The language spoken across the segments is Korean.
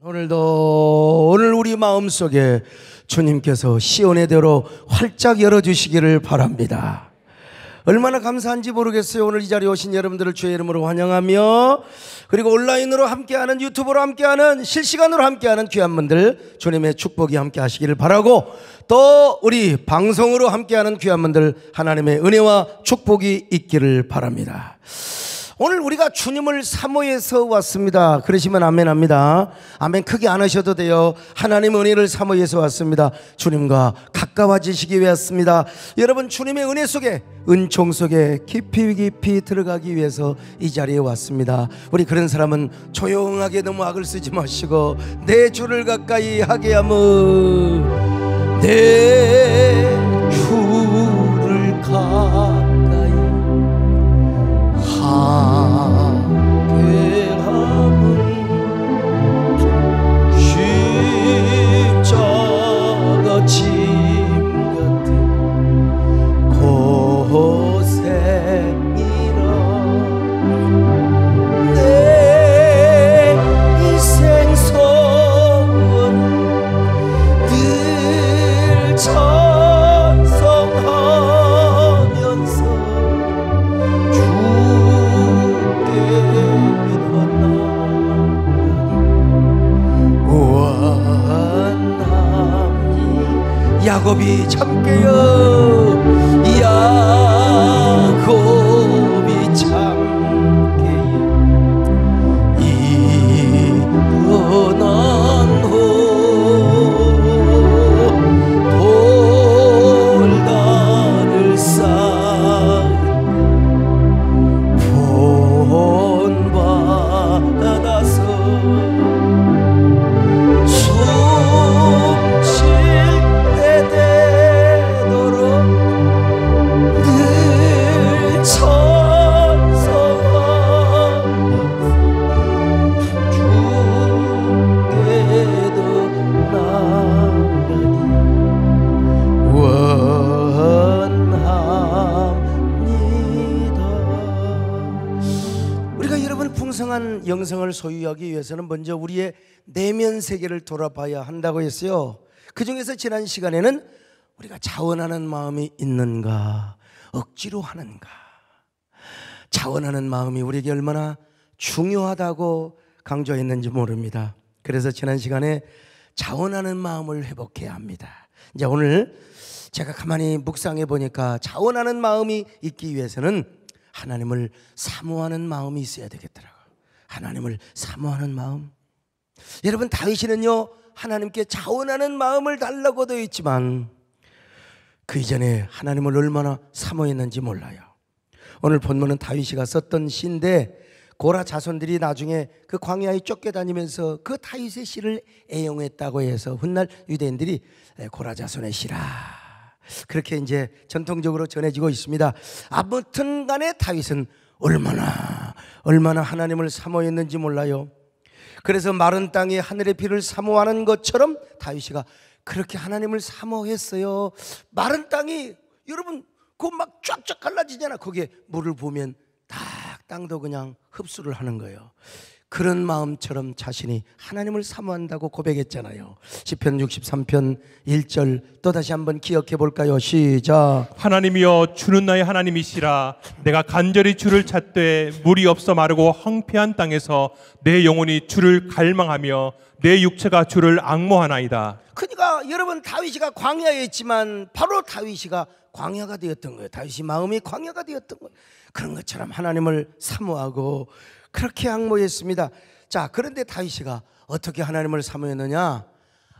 오늘 우리 마음속에 주님께서 시온의 대로 활짝 열어주시기를 바랍니다. 얼마나 감사한지 모르겠어요. 오늘 이 자리에 오신 여러분들을 주의 이름으로 환영하며, 그리고 온라인으로 함께하는, 유튜브로 함께하는, 실시간으로 함께하는 귀한 분들 주님의 축복이 함께 하시기를 바라고, 또 우리 방송으로 함께하는 귀한 분들 하나님의 은혜와 축복이 있기를 바랍니다. 오늘 우리가 주님을 사모해서 왔습니다. 그러시면 아멘 합니다. 아멘 크게 안 하셔도 돼요. 하나님의 은혜를 사모해서 왔습니다. 주님과 가까워지시기 위해 왔습니다. 여러분, 주님의 은혜 속에, 은총 속에 깊이 깊이 들어가기 위해서 이 자리에 왔습니다. 우리 그런 사람은 조용하게 너무 악을 쓰지 마시고, 내 주를 가까이 하게 하면, 내 주를 가까이 하게함은 십자가 짐 같은 고생이라. 내 인생 소원 늘 찬송하면서 야곱이 참게요. 야곱이 참게요. 일어난 후 돌단을 쌓은 본받아서 영성을 소유하기 위해서는 먼저 우리의 내면 세계를 돌아봐야 한다고 했어요. 그 중에서 지난 시간에는 우리가 자원하는 마음이 있는가, 억지로 하는가, 자원하는 마음이 우리에게 얼마나 중요하다고 강조했는지 모릅니다. 그래서 지난 시간에 자원하는 마음을 회복해야 합니다. 이제 오늘 제가 가만히 묵상해 보니까 자원하는 마음이 있기 위해서는 하나님을 사모하는 마음이 있어야 되겠더라고요. 하나님을 사모하는 마음. 여러분, 다윗이는요 하나님께 자원하는 마음을 달라고 되어 있지만 그 이전에 하나님을 얼마나 사모했는지 몰라요. 오늘 본문은 다윗이가 썼던 시인데, 고라 자손들이 나중에 그 광야에 쫓겨다니면서 그 다윗의 시를 애용했다고 해서 훗날 유대인들이 고라 자손의 시라 그렇게 이제 전통적으로 전해지고 있습니다. 아무튼 간에 다윗은 얼마나 하나님을 사모했는지 몰라요. 그래서 마른 땅에 하늘의 비를 사모하는 것처럼 다윗이가 그렇게 하나님을 사모했어요. 마른 땅이 여러분 그거 막 쫙쫙 갈라지잖아. 거기에 물을 부으면 딱 땅도 그냥 흡수를 하는 거예요. 그런 마음처럼 자신이 하나님을 사모한다고 고백했잖아요. 시편 63편 1절 또다시 한번 기억해 볼까요? 시작. 하나님이여, 주는 나의 하나님이시라. 내가 간절히 주를 찾되 물이 없어 마르고 황폐한 땅에서 내 영혼이 주를 갈망하며 내 육체가 주를 앙모하나이다. 그러니까 여러분, 다윗이가 광야에 있지만 바로 다윗이가 광야가 되었던 거예요. 다윗이 마음이 광야가 되었던 거예요. 그런 것처럼 하나님을 사모하고 그렇게 앙모했습니다. 자, 그런데 다윗이가 어떻게 하나님을 사모했느냐?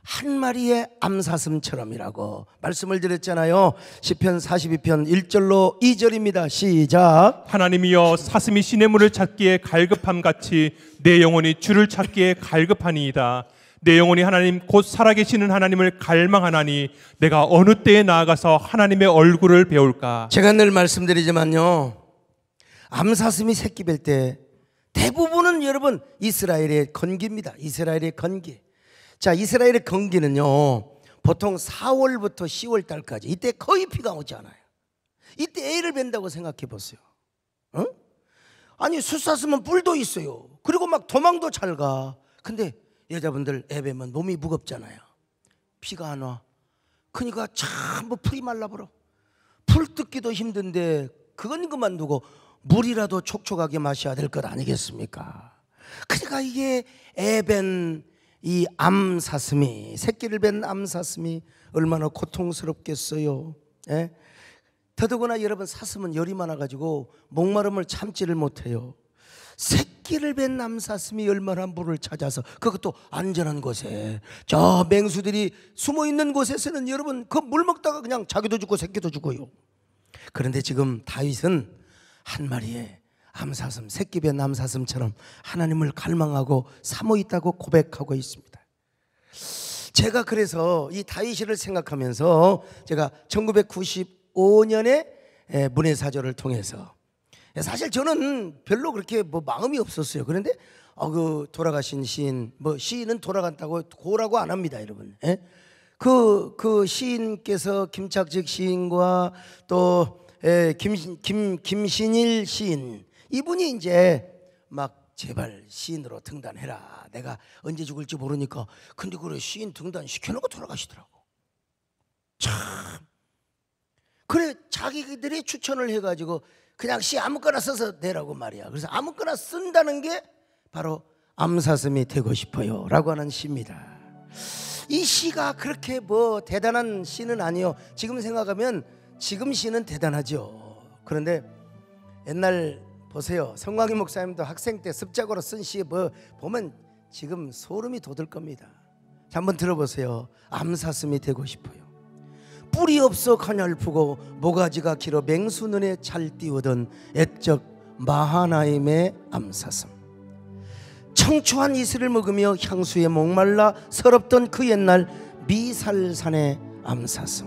한 마리의 암사슴처럼이라고 말씀을 드렸잖아요. 시편 42편 1절로 2절입니다. 시작. 하나님이여, 사슴이 시냇물을 찾기에 갈급함같이 내 영혼이 주를 찾기에 갈급하니이다. 내 영혼이 하나님 곧 살아계시는 하나님을 갈망하나니 내가 어느 때에 나아가서 하나님의 얼굴을 배울까? 제가 늘 말씀드리지만요, 암사슴이 새끼 뵐 때 대부분은 여러분 이스라엘의 건기입니다. 이스라엘의 건기. 자, 이스라엘의 건기는요 보통 4월부터 10월 달까지, 이때 거의 비가 오지 않아요. 이때 애를 뵌다고 생각해 보세요. 아니 숫사슴은 뿔도 있어요. 그리고 막 도망도 잘 가. 근데 여자분들 애 뵈면 몸이 무겁잖아요. 피가 안 와. 그러니까 전부 풀이 말라버려. 풀 뜯기도 힘든데 그건 그만두고 물이라도 촉촉하게 마셔야 될 것 아니겠습니까? 그러니까 이게 애 뵌 이 암사슴이, 새끼를 뵌 암사슴이 얼마나 고통스럽겠어요. 예? 더더구나 여러분, 사슴은 열이 많아가지고 목마름을 참지를 못해요. 새끼를 뵌 암사슴이 얼마나 물을 찾아서, 그것도 안전한 곳에, 저 맹수들이 숨어있는 곳에서는 여러분 그 물 먹다가 그냥 자기도 죽고 새끼도 죽어요. 그런데 지금 다윗은 한 마리의 암사슴, 새끼 뵌 암사슴처럼 하나님을 갈망하고 사모있다고 고백하고 있습니다. 제가 그래서 이 다윗을 생각하면서 제가 1995년에 문해사절을 통해서, 사실 저는 별로 그렇게 뭐 마음이 없었어요. 그런데 그 돌아가신 시인, 뭐 시인은 돌아간다고 고라고 안 합니다, 여러분. 예? 그 시인께서 김착직 시인과 또 김신일 시인, 이분이 이제 막 제발 시인으로 등단해라, 내가 언제 죽을지 모르니까. 근데 그래 시인 등단 시켜놓고 돌아가시더라고. 참, 그래 자기들이 추천을 해가지고 그냥 시 아무거나 써서 내라고 말이야. 그래서 아무거나 쓴다는 게 바로 암사슴이 되고 싶어요 라고 하는 시입니다. 이 시가 그렇게 뭐 대단한 시는 아니요. 지금 생각하면 지금 시는 대단하죠. 그런데 옛날 보세요, 성광희 목사님도 학생 때 습작으로 쓴 시 뭐 보면 지금 소름이 돋을 겁니다. 자, 한번 들어보세요. 암사슴이 되고 싶어요. 뿔이 없어 가냘프고 모가지가 길어 맹수 눈에 잘 띄우던 애적 마하나임의 암사슴. 청초한 이슬을 먹으며 향수에 목말라 서럽던 그 옛날 미살산의 암사슴.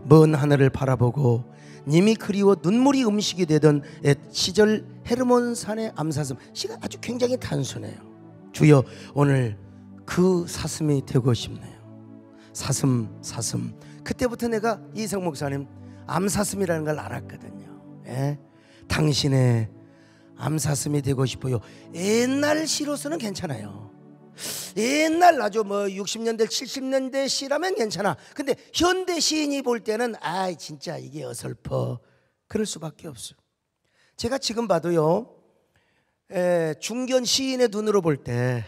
먼 하늘을 바라보고 님이 그리워 눈물이 음식이 되던 옛 시절 헤르몬산의 암사슴. 시가 아주 굉장히 단순해요. 주여, 오늘 그 사슴이 되고 싶네요. 사슴. 그때부터 내가 이성 목사님 암사슴이라는 걸 알았거든요. 예? 당신의 암사슴이 되고 싶어요. 옛날 시로서는 괜찮아요. 옛날 아주 뭐 60년대 70년대 시라면 괜찮아. 근데 현대 시인이 볼 때는 아 진짜 이게 어설퍼, 그럴 수밖에 없어요. 제가 지금 봐도요, 중견 시인의 눈으로 볼 때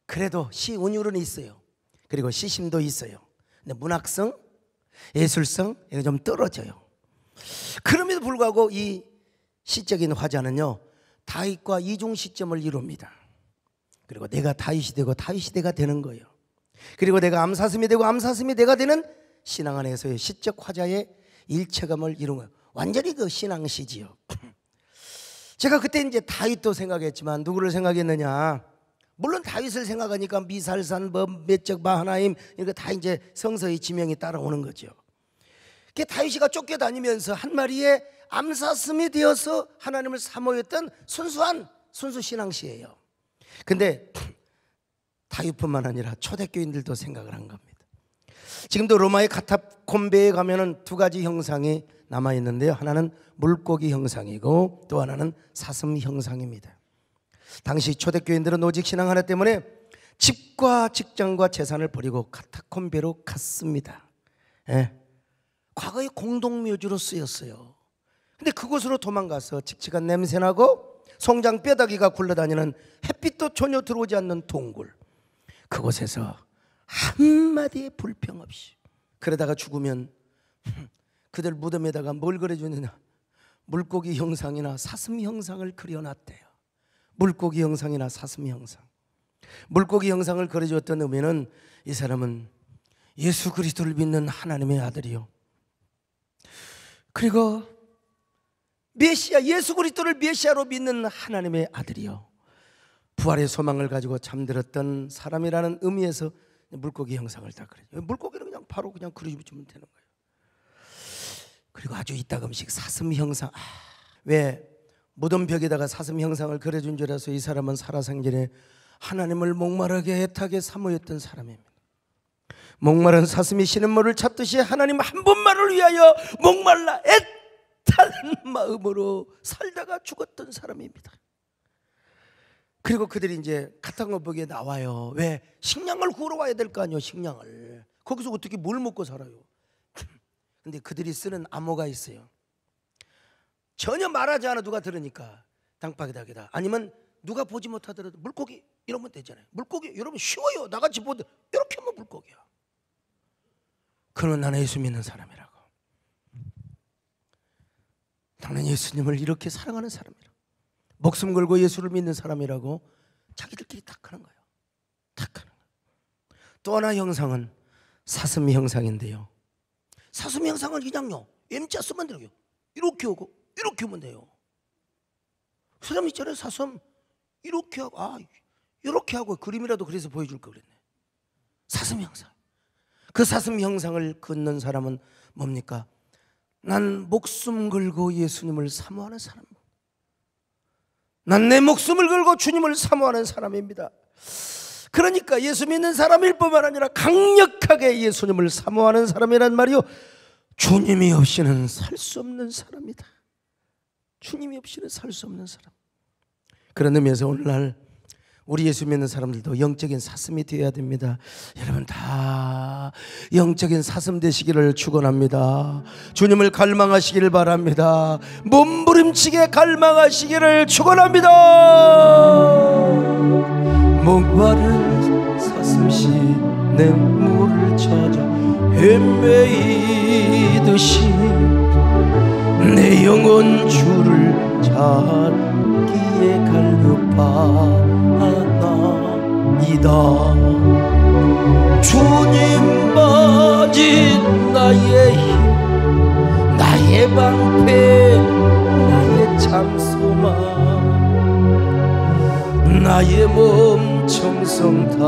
그래도 시 운율은 있어요. 그리고 시심도 있어요. 근데 문학성, 예술성 이거 좀 떨어져요. 그럼에도 불구하고 이 시적인 화자는요, 다윗과 이중 시점을 이룹니다. 그리고 내가 다윗이 되고 다윗이 내가 되는 거예요. 그리고 내가 암사슴이 되고 암사슴이 내가 되는 신앙 안에서의 시적 화자의 일체감을 이룬 거예요. 완전히 그 신앙시지요. 제가 그때 이제 다윗도 생각했지만 누구를 생각했느냐? 물론 다윗을 생각하니까 미살산, 메적, 마하나임 이거 다 이제 성서의 지명이 따라오는 거죠. 그 다윗이가 쫓겨다니면서 한 마리의 암사슴이 되어서 하나님을 사모했던 순수 신앙시예요. 근데 다윗뿐만 아니라 초대교인들도 생각을 한 겁니다. 지금도 로마의 카타콤베에 가면은 두 가지 형상이 남아 있는데요. 하나는 물고기 형상이고 또 하나는 사슴 형상입니다. 당시 초대교인들은 오직 신앙 하나 때문에 집과 직장과 재산을 버리고 카타콤베로 갔습니다. 예. 과거의 공동묘지로 쓰였어요. 근데 그곳으로 도망가서 칙칙한 냄새나고 송장 뼈다귀가 굴러다니는 햇빛도 전혀 들어오지 않는 동굴, 그곳에서 한마디의 불평 없이, 그러다가 죽으면 그들 무덤에다가 뭘 그려주느냐? 물고기 형상이나 사슴 형상을 그려놨대요. 물고기 형상이나 사슴 형상. 물고기 형상을 그려줬던 의미는 이 사람은 예수 그리스도를 믿는 하나님의 아들이요, 그리고 메시아, 예수 그리스도를 메시아로 믿는 하나님의 아들이요, 부활의 소망을 가지고 잠들었던 사람이라는 의미에서 물고기 형상을 다 그려요. 물고기는 그냥 바로 그냥 그려주면 되는 거예요. 그리고 아주 이따금씩 사슴 형상. 왜 무덤벽에다가 사슴 형상을 그려준 줄 알아서 이 사람은 살아생전에 하나님을 목마르게 애타게 사모했던 사람입니다. 목마른 사슴이 시냇물을 찾듯이 하나님 한 분만을 위하여 목말라 애타는 마음으로 살다가 죽었던 사람입니다. 그리고 그들이 이제 카타고보기에 나와요. 왜? 식량을 구하러 와야 될 거 아니에요. 식량을. 거기서 어떻게 뭘 먹고 살아요? 근데 그들이 쓰는 암호가 있어요. 전혀 말하지 않아 누가 들으니까 당파기다기다. 아니면 누가 보지 못하더라도 물고기 이러면 되잖아요. 물고기 여러분 쉬워요. 나같이 보도 이렇게 하면 물고기야. 그러면 나는 예수 믿는 사람이라고. 나는 예수님을 이렇게 사랑하는 사람이라고. 목숨 걸고 예수를 믿는 사람이라고 자기들끼리 딱 하는 거예요. 딱 하는 거예요. 또 하나 형상은 사슴 형상인데요. 사슴 형상은 그냥요 M자 쓰면 돼요. 이렇게 오고 이렇게 오면 돼요. 그 사람 있잖아요. 사슴 이렇게 하고 이렇게 하고 그림이라도 그래서 보여줄 걸 그랬네. 사슴 형상. 그 사슴 형상을 긋는 사람은 뭡니까? 난 목숨 걸고 예수님을 사모하는 사람입니다. 난 내 목숨을 걸고 주님을 사모하는 사람입니다. 그러니까 예수 믿는 사람일 뿐만 아니라 강력하게 예수님을 사모하는 사람이란 말이요, 주님이 없이는 살 수 없는 사람이다. 주님이 없이는 살 수 없는 사람. 그런 의미에서 오늘날 우리 예수 믿는 사람들도 영적인 사슴이 되어야 됩니다. 여러분 다 영적인 사슴 되시기를 축원합니다. 주님을 갈망하시기를 바랍니다. 몸부림치게 갈망하시기를 축원합니다. 목마른 사슴씨 내 물을 찾아 헤매이듯이 내 영혼 주를 찾기에 갈급하나이다. 주님만이 나의 힘, 나의 방패, 나의 참소망, 나의 몸 정성 다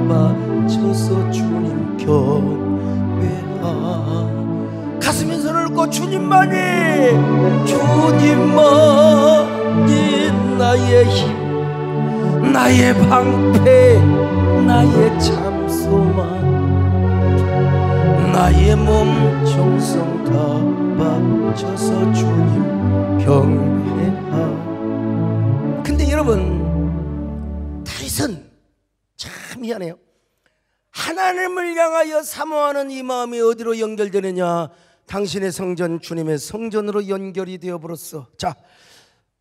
바쳐서 주님 경배하. 가슴에 손을 얹고 주님만이 나의 힘, 나의 방패, 나의 참소망, 나의 몸 정성 다 바쳐서 주님 경배하. 근데 여러분 다윗은 참 희한해요. 하나님을 향하여 사모하는 이 마음이 어디로 연결되느냐? 당신의 성전 주님의 성전으로 연결이 되어버렸어. 자,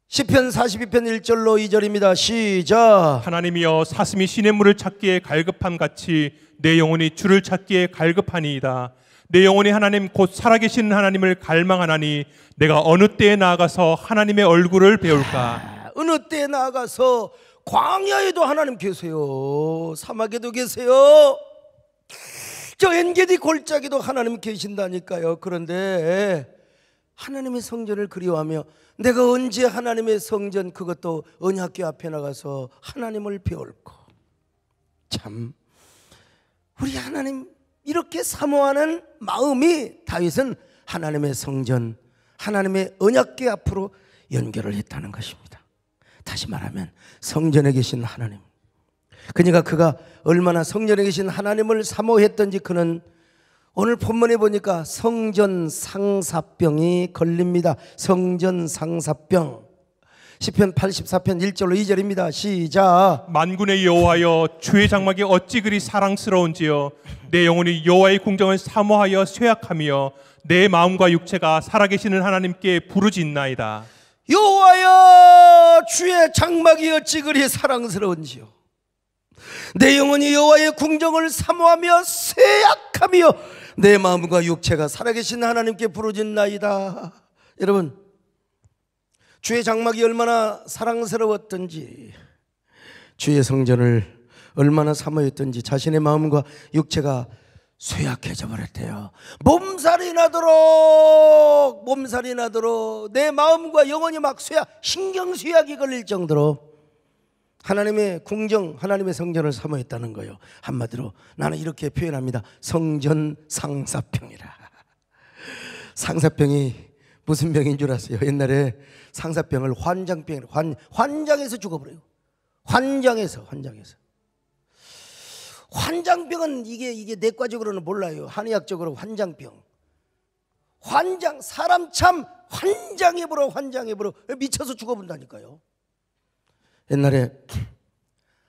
시편 42편 1절로 2절입니다. 시작. 하나님이여 사슴이 시냇물을 찾기에 갈급함 같이 내 영혼이 주를 찾기에 갈급하니이다. 내 영혼이 하나님 곧 살아계시는 하나님을 갈망하나니 내가 어느 때에 나아가서 하나님의 얼굴을 배울까? 어느 때에 나아가서 광야에도 하나님 계세요. 사막에도 계세요. 저 엔게디 골짜기도 하나님 계신다니까요. 그런데 하나님의 성전을 그리워하며 내가 언제 하나님의 성전, 그것도 언약궤 앞에 나가서 하나님을 배울고. 참 우리 하나님 이렇게 사모하는 마음이 다윗은 하나님의 성전, 하나님의 언약궤 앞으로 연결을 했다는 것입니다. 다시 말하면 성전에 계신 하나님, 그러니까 그가 얼마나 성전에 계신 하나님을 사모했던지 그는 오늘 본문에 보니까 성전 상사병이 걸립니다. 성전 상사병. 시편 84편 1절로 2절입니다. 시작. 만군의 여호와여 주의 장막이 어찌 그리 사랑스러운지요. 내 영혼이 여호와의 궁정을 사모하여 쇠약하며 내 마음과 육체가 살아계시는 하나님께 부르짖나이다. 여호와여 주의 장막이 어찌 그리 사랑스러운지요. 내 영혼이 여호와의 궁정을 사모하며 쇠약하며 내 마음과 육체가 살아계신 하나님께 부르짖나이다. 여러분 주의 장막이 얼마나 사랑스러웠던지, 주의 성전을 얼마나 사모했던지 자신의 마음과 육체가 쇠약해져 버렸대요. 몸살이 나도록 내 마음과 영혼이 막 신경쇠약이 걸릴 정도로 하나님의 궁정, 하나님의 성전을 사모했다는 거예요. 한마디로 나는 이렇게 표현합니다. 성전 상사병이라. 상사병이 무슨 병인 줄 아세요? 옛날에 상사병을 환장해서 죽어버려요. 환장해서. 환장병은 이게 내과적으로는 몰라요. 한의학적으로 환장병. 사람 참 환장해버려. 미쳐서 죽어본다니까요. 옛날에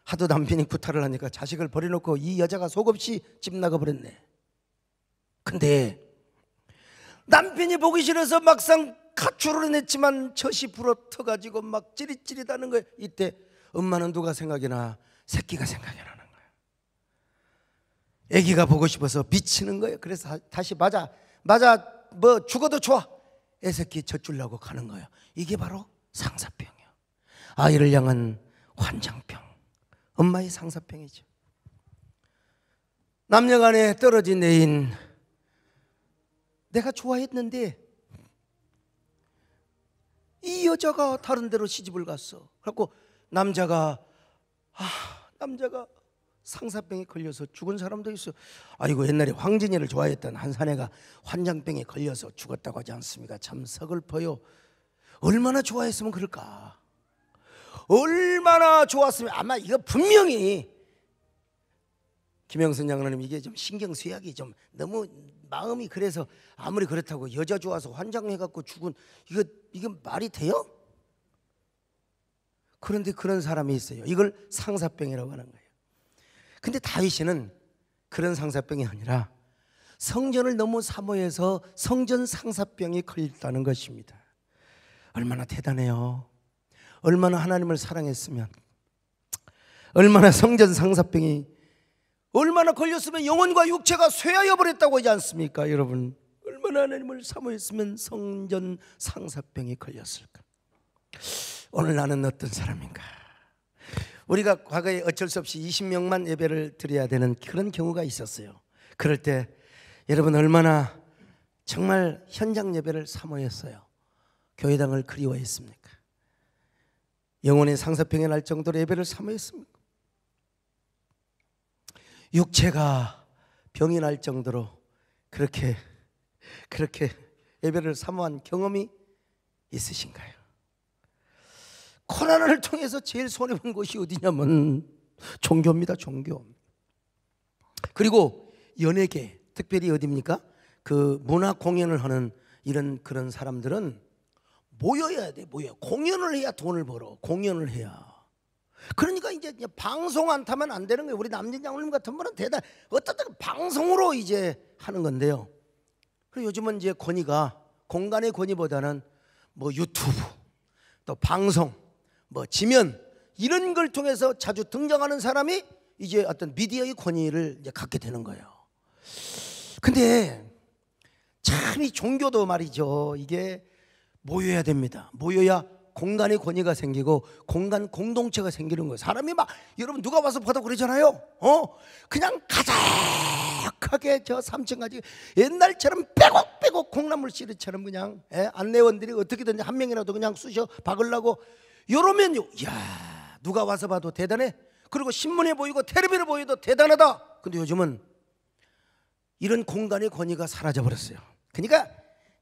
하도 남편이 구타를 하니까 자식을 버려놓고 이 여자가 속없이 집 나가버렸네. 근데 남편이 보기 싫어서 막상 가출을 했지만 젖이 불어터가지고 막 찌릿찌릿하는 거예요. 이때 엄마는 누가 생각이 나? 새끼가 생각이 나는 거예요. 애기가 보고 싶어서 미치는 거예요. 그래서 다시 맞아 뭐 죽어도 좋아, 애새끼 젖주려고 가는 거예요. 이게 바로 상사병이에요. 아이를 향한 환장병, 엄마의 상사병이죠. 남녀간에 떨어진 애인, 내가 좋아했는데 이 여자가 다른 데로 시집을 갔어. 그래갖고 남자가 상사병에 걸려서 죽은 사람도 있어. 아이고, 옛날에 황진이를 좋아했던 한 사내가 환장병에 걸려서 죽었다고 하지 않습니까? 참 서글퍼요. 얼마나 좋아했으면 그럴까? 얼마나 좋았으면. 아마 이거 분명히 김영선 장로님, 이게 좀 신경쇠약이 좀 너무 마음이, 그래서 아무리 그렇다고 여자 좋아서 환장해갖고 죽은, 이거 말이 돼요? 그런데 그런 사람이 있어요. 이걸 상사병이라고 하는 거예요. 근데 다윗은 그런 상사병이 아니라 성전을 너무 사모해서 성전 상사병이 걸렸다는 것입니다. 얼마나 대단해요. 얼마나 하나님을 사랑했으면, 얼마나 성전 상사병이 얼마나 걸렸으면 영혼과 육체가 쇠하여 버렸다고 하지 않습니까? 여러분, 얼마나 하나님을 사모했으면 성전 상사병이 걸렸을까? 오늘 나는 어떤 사람인가? 우리가 과거에 어쩔 수 없이 20명만 예배를 드려야 되는 그런 경우가 있었어요. 그럴 때 여러분 얼마나 정말 현장 예배를 사모했어요. 교회당을 그리워했습니까? 영혼의 상사병이 날 정도로 예배를 사모했습니까? 육체가 병이 날 정도로 그렇게 예배를 사모한 경험이 있으신가요? 코로나를 통해서 제일 손해본 것이 어디냐면 종교입니다. 종교. 그리고 연예계, 특별히 어디입니까? 그 문화 공연을 하는 그런 사람들은 모여야 돼. 공연을 해야 돈을 벌어. 공연을 해야. 그러니까 이제 방송 안 타면 안 되는 거예요. 우리 남진 장로님 같은 분은 어떤 때는 방송으로 이제 하는 건데요. 그리고 요즘은 이제 권위가, 공간의 권위보다는 뭐 유튜브, 또 방송, 뭐 지면, 이런 걸 통해서 자주 등장하는 사람이 이제 어떤 미디어의 권위를 이제 갖게 되는 거예요. 근데 참 이 종교도 말이죠. 이게 모여야 됩니다. 모여야 공간의 권위가 생기고 공간 공동체가 생기는 거예요. 사람이 막, 여러분 누가 와서 봐도 그러잖아요. 그냥 가득하게 저 3층 가지고 옛날처럼 빼곡빼곡 콩나물 씨름처럼 그냥 안내원들이 어떻게든지 한 명이라도 그냥 쑤셔 박으려고 이러면요, 야, 누가 와서 봐도 대단해. 그리고 신문에 보이고 텔레비전에 보여도 대단하다. 근데 요즘은 이런 공간의 권위가 사라져 버렸어요. 그러니까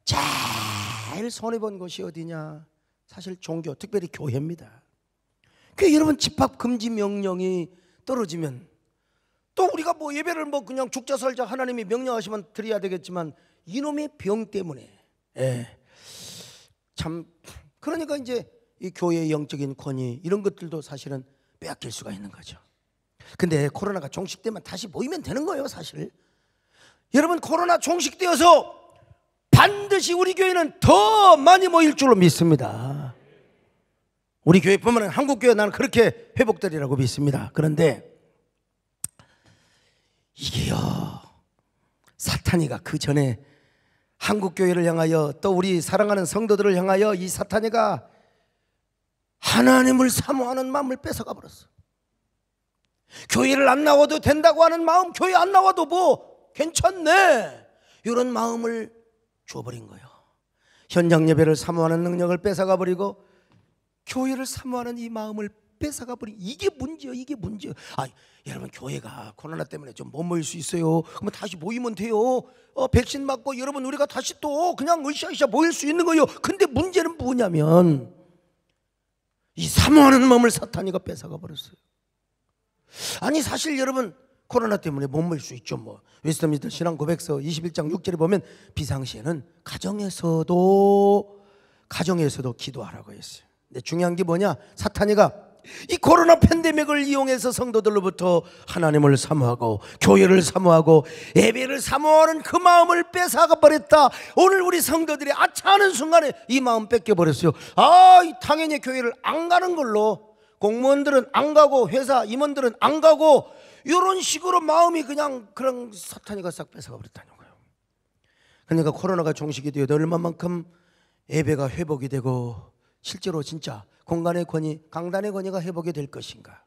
제일 손해본 곳이 어디냐? 사실 종교, 특별히 교회입니다. 그 여러분, 집합 금지 명령이 떨어지면 또 우리가 뭐 예배를 뭐 그냥 죽자 살자 하나님이 명령하시면 드려야 되겠지만 이놈의 병 때문에 참, 그러니까 이제 이 교회의 영적인 권위, 이런 것들도 사실은 빼앗길 수가 있는 거죠. 근데 코로나가 종식되면 다시 모이면 되는 거예요. 사실 여러분, 코로나 종식되어서 반드시 우리 교회는 더 많이 모일 줄로 믿습니다. 우리 교회뿐만 아니라 한국교회, 나는 그렇게 회복되리라고 믿습니다. 그런데 이게요, 사탄이가 그 전에 한국교회를 향하여, 또 우리 사랑하는 성도들을 향하여 이 사탄이가 하나님을 사모하는 마음을 뺏어가 버렸어. 교회를 안 나와도 된다고 하는 마음, 교회 안 나와도 뭐 괜찮네, 이런 마음을 줘버린 거예요. 현장 예배를 사모하는 능력을 뺏어가 버리고 교회를 사모하는 이 마음을 뺏어가 버린, 이게 문제예요. 이게 문제예요. 여러분, 교회가 코로나 때문에 좀 못 모일 수 있어요. 그러면 다시 모이면 돼요. 백신 맞고 여러분, 우리가 다시 또 그냥 으쌰으쌰 모일 수 있는 거예요. 근데 문제는 뭐냐면 이 사모하는 마음을 사탄이가 뺏어가 버렸어요. 아니, 사실 여러분, 코로나 때문에 못 모일 수 있죠. 뭐 웨스트민스터 신앙 고백서 21장 6절에 보면 비상시에는 가정에서도 기도하라고 했어요. 근데 중요한 게 뭐냐? 사탄이가 이 코로나 팬데믹을 이용해서 성도들로부터 하나님을 사모하고 교회를 사모하고 예배를 사모하는 그 마음을 뺏어가 버렸다. 오늘 우리 성도들이 아차하는 순간에 이 마음 뺏겨버렸어요. 당연히 교회를 안 가는 걸로, 공무원들은 안 가고 회사 임원들은 안 가고, 이런 식으로 마음이 그냥 그런 사탄이가 싹 뺏어가 버렸다는 거예요. 그러니까 코로나가 종식이 되어도 얼마만큼 예배가 회복이 되고 실제로 진짜 공간의 권위, 강단의 권위가 회복이 될 것인가,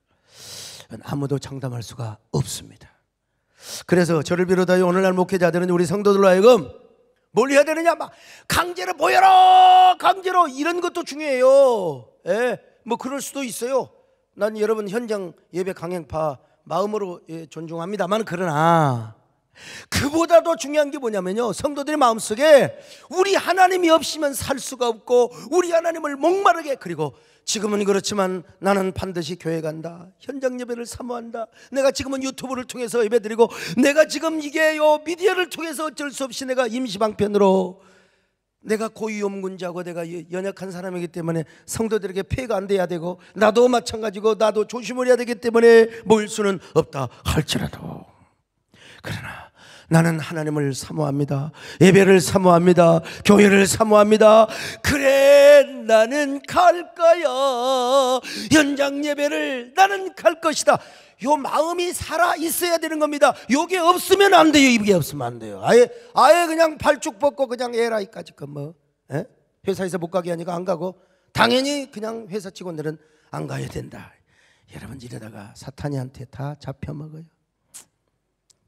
아무도 장담할 수가 없습니다. 그래서 저를 비롯하여 오늘날 목회자들은 우리 성도들로 하여금 뭘 해야 되느냐, 막 강제로 모여라, 강제로, 이런 것도 중요해요. 뭐 그럴 수도 있어요. 난 여러분 현장 예배 강행파 마음으로 존중합니다만, 그러나 그보다도 중요한 게 뭐냐면요, 성도들의 마음속에 우리 하나님이 없으면 살 수가 없고 우리 하나님을 목마르게, 그리고 지금은 그렇지만 나는 반드시 교회 간다, 현장 예배를 사모한다, 내가 지금은 유튜브를 통해서 예배드리고, 내가 지금 이게 미디어를 통해서 어쩔 수 없이 내가 임시방편으로, 내가 고위험군자고 내가 연약한 사람이기 때문에 성도들에게 피해가 안 돼야 되고, 나도 마찬가지고 나도 조심을 해야 되기 때문에 모일 수는 없다 할지라도, 그러나 나는 하나님을 사모합니다, 예배를 사모합니다, 교회를 사모합니다. 그래, 나는 갈 거야, 현장 예배를 나는 갈 것이다. 요 마음이 살아 있어야 되는 겁니다. 요게 없으면 안 돼요. 이게 없으면 안 돼요. 아예 그냥 발죽 벗고 그냥 에라이까지 회사에서 못 가게 하니까 안 가고, 당연히 그냥 회사 직원들은 안 가야 된다. 여러분, 이러다가 사탄이한테 다 잡혀먹어요.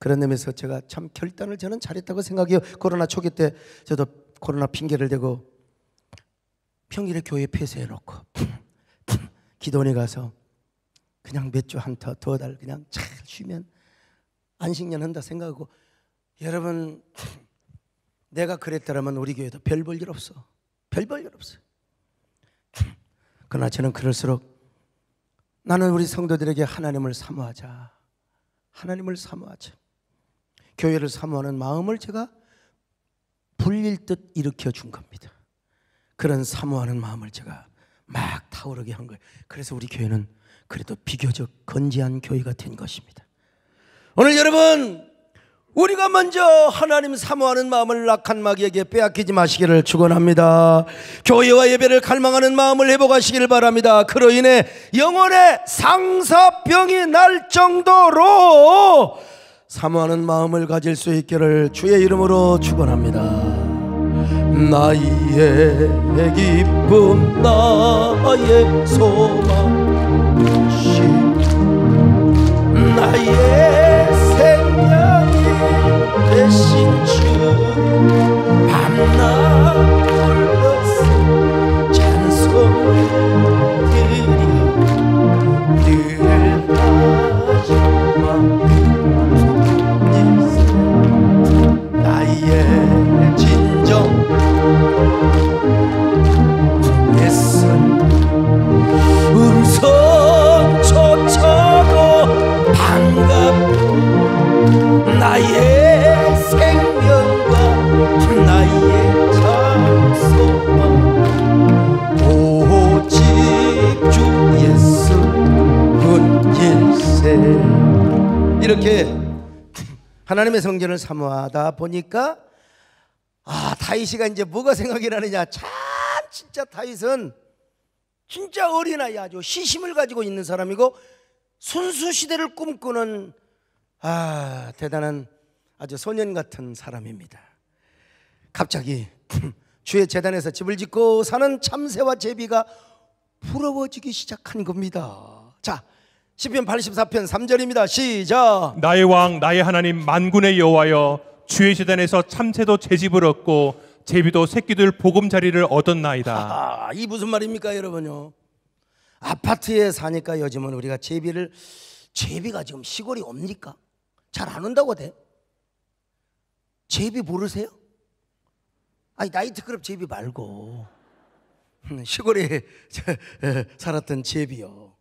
그런 의미에서 제가 참 결단을 저는 잘했다고 생각해요. 코로나 초기 때 저도 코로나 핑계를 대고 평일에 교회 폐쇄해놓고 기도원에 가서 그냥 몇 주 두 달 그냥 잘 쉬면 안식년 한다 생각하고, 여러분, 내가 그랬더라면 우리 교회도 별 볼 일 없어. 별 볼 일 없어요. 그러나 저는 그럴수록 나는 우리 성도들에게 하나님을 사모하자, 하나님을 사모하자, 교회를 사모하는 마음을 제가 불릴 듯 일으켜 준 겁니다. 그런 사모하는 마음을 제가 막 타오르게 한 거예요. 그래서 우리 교회는 그래도 비교적 건재한 교회가 된 것입니다. 오늘 여러분, 우리가 먼저 하나님 사모하는 마음을 악한 마귀에게 빼앗기지 마시기를 축원합니다. 교회와 예배를 갈망하는 마음을 회복하시기를 바랍니다. 그로 인해 영혼의 상사병이 날 정도로 사모하는 마음을 가질 수 있기를 주의 이름으로 축원합니다. 나의 기쁨, 나의 소망, 나의 생명이 되신 주, 밤낮 불러서 찬송 드려 늘 마지막 나의 진정 예선 음성조차도 반갑고, 나의 생명과 나의 장소만 오직 주 예수 분일세. 이렇게 하나님의 성전을 사모하다 보니까 다윗이가 이제 뭐가 생각이 나느냐, 참 진짜 다윗은 진짜 어린아이, 아주 시심을 가지고 있는 사람이고 순수시대를 꿈꾸는 대단한 아주 소년 같은 사람입니다. 갑자기 주의 제단에서 집을 짓고 사는 참새와 제비가 부러워지기 시작한 겁니다. 자, 시편 84편 3절입니다. 시작. 나의 왕 나의 하나님 만군의 여호와여, 주의 제단에서 참새도 제집을 얻고 제비도 새끼들 보금자리를 얻었나이다. 이 무슨 말입니까 여러분요? 아파트에 사니까 요즘은 우리가 제비가 지금 시골이 옵니까? 잘 안 온다고 돼? 제비 모르세요? 아니, 나이트클럽 제비 말고 시골에 살았던 제비요.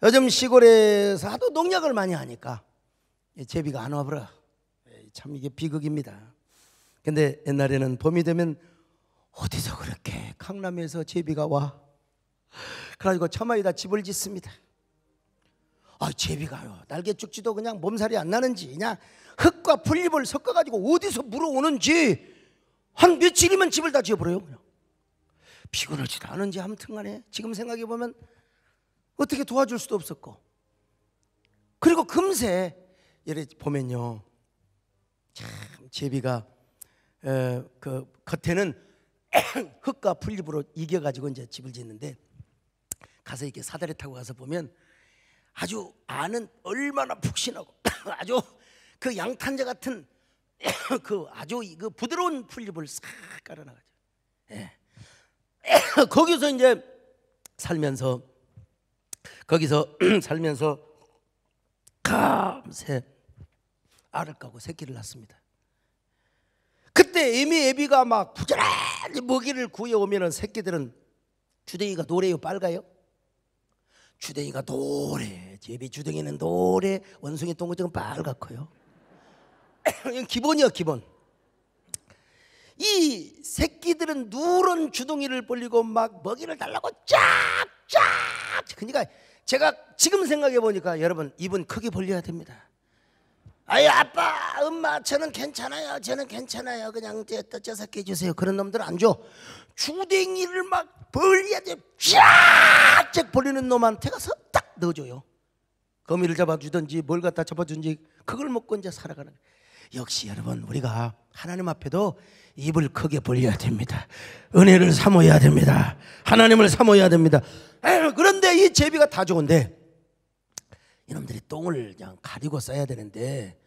요즘 시골에서 하도 농약을 많이 하니까 제비가 안 와버려. 참 이게 비극입니다. 근데 옛날에는 봄이 되면 어디서 그렇게 강남에서 제비가 와. 그래가지고 처마에다 집을 짓습니다. 제비가요 날개 죽지도 그냥 몸살이 안 나는지 그냥 흙과 풀잎을 섞어가지고 어디서 물어오는지 한 며칠이면 집을 다 지어버려요. 그냥 피곤하지도 않은지 아무튼간에 지금 생각해보면 어떻게 도와줄 수도 없었고, 그리고 금세 예를 보면요 참 제비가 그 겉에는 흙과 풀잎으로 이겨가지고 이제 집을 짓는데, 가서 이렇게 사다리 타고 가서 보면 아주 안은 얼마나 푹신하고 아주 그 양탄자 같은 그 아주 그 부드러운 풀잎을 싹 깔아놔가지고, 거기서 이제 살면서 감새 알을 까고 새끼를 낳습니다. 그때 애비가 막 부지런히 먹이를 구해오면은 새끼들은 주댕이가 노래요, 빨가요? 주댕이가 노래, 제비 주댕이는 노래, 원숭이 똥구멍은 빨갛고요. 이건 기본이야, 기본. 이 새끼들은 누런 주둥이를 벌리고 막 먹이를 달라고 쫙쫙. 그러니까 제가 지금 생각해 보니까 여러분 입은 크게 벌려야 됩니다. 아유 아빠 엄마 저는 괜찮아요, 저는 괜찮아요, 그냥 저 새끼 해주세요. 그런 놈들 안 줘. 주댕이를 막 벌려야지. 쫙쫙 벌리는 놈한테 가서 딱 넣어줘요. 거미를 잡아주든지 뭘 갖다 잡아주든지 그걸 먹고 이제 살아가는 거예요. 역시 여러분 우리가 하나님 앞에도 입을 크게 벌려야 됩니다. 은혜를 사모해야 됩니다. 하나님을 사모해야 됩니다. 그런데 이 제비가 다 좋은데 이놈들이 똥을 그냥 가리고 싸야 되는데